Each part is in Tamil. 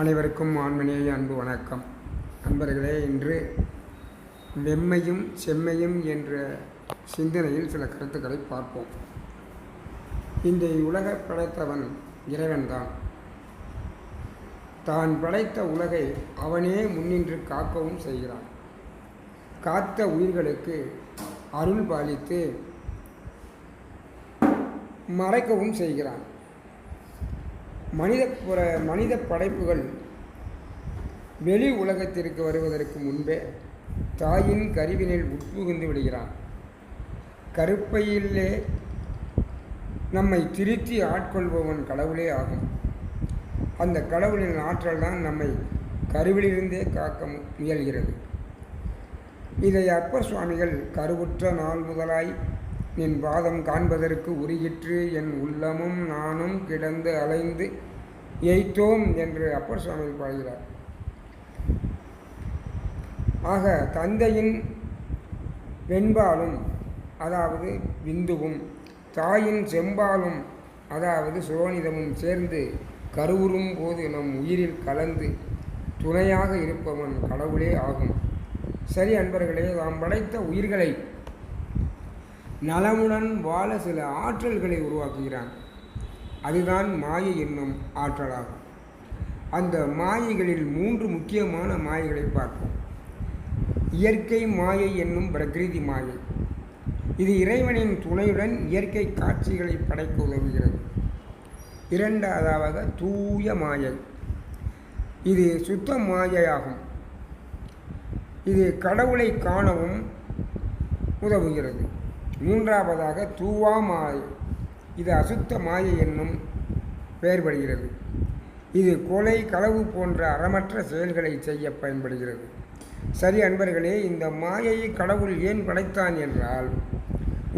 அனைவருக்கும் ஆன்மநேய அன்பு வணக்கம். நண்பர்களே, இன்று வெம்மையும் செம்மையும் என்ற சிந்தனையில் சில கருத்துக்களை பார்ப்போம். இந்த உலகை படைத்தவன் இறைவன்தான். தான் படைத்த உலகை அவனே முன்னின்று காக்கவும் செய்கிறான். காத்த உயிர்களுக்கு அருள் பாலித்து மறைக்கவும் செய்கிறான். மனித படைப்புகள் வெளி உலகத்திற்கு வருவதற்கு முன்பே தாயின் கருவினில் உட்புகுந்து விடுகிறான். கருப்பையிலே நம்மை திருத்தி ஆட்கொள்பவன் கடவுளே ஆகும். அந்த கடவுளின் ஆற்றல் தான் நம்மை கருவிலிருந்தே காக்க முயல்கிறது. இதை அப்பர் சுவாமிகள் கருவுற்ற நாள் முதலாய் நின் பாதம் காண்பதற்கு உருகிற்று என் உள்ளமும் நானும் கிடந்து அலைந்து எய்த்தோம் என்று அப்பர் சுவாமிகள் பாடுகிறார். ஆக தந்தையின் வெண்பாலும் அதாவது விந்துவும் தாயின் செம்பாலும் அதாவது சுரோனிதமும் சேர்ந்து கருவுறும் போது நம் உயிரில் கலந்து துணையாக இருப்பவன் கடவுளே ஆகும். சரி அன்பர்களே, நாம் படைத்த உயிர்களை நலமுடன் வாழ சில ஆற்றல்களை உருவாக்குகிறான். அதுதான் மாயை என்னும் ஆற்றலாகும். அந்த மாயைகளில் 3 முக்கியமான மாயைகளை பார்ப்போம். இயற்கை மாயை என்னும் பிரகிருதி மாயை. இது இறைவனின் துணையுடன் இயற்கை காட்சிகளை படைக்க உதவுகிறது. இரண்டாவதாக தூய மாயை. இது சுத்த மாயையாகும். இது கடவுளை காணவும் உதவுகிறது. மூன்றாவதாக தூவா மாயை. இது அசுத்த மாயை என்னும் பெயர்படுகிறது. இது கொலை, களவு போன்ற அறமற்ற செயல்களை செய்ய பயன்படுகிறது. சரி அன்பர்களே, இந்த மாயையை கடவுள் ஏன் படைத்தான் என்றால்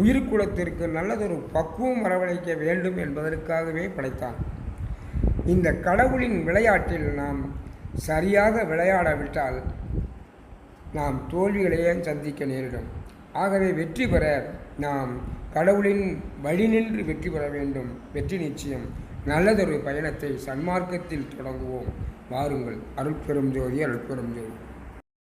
உயிர்குலத்திற்கு நல்லதொரு பக்குவம் வரவழைக்க வேண்டும் என்பதற்காகவே படைத்தான். இந்த கடவுளின் விளையாட்டில் நாம் சரியாக விளையாடாவிட்டால் நாம் தோல்விகளையே சந்திக்க நேரிடும். ஆகவே வெற்றி பெற நாம் கடவுளின் வழி நின்று வெற்றி பெற வேண்டும். வெற்றி நிச்சயம். நல்லதொரு பயணத்தை சன்மார்க்கத்தில் தொடங்குவோம். வாருங்கள். அருட்பெரும் ஜோதி, அருட்பெரும் ஜோதி.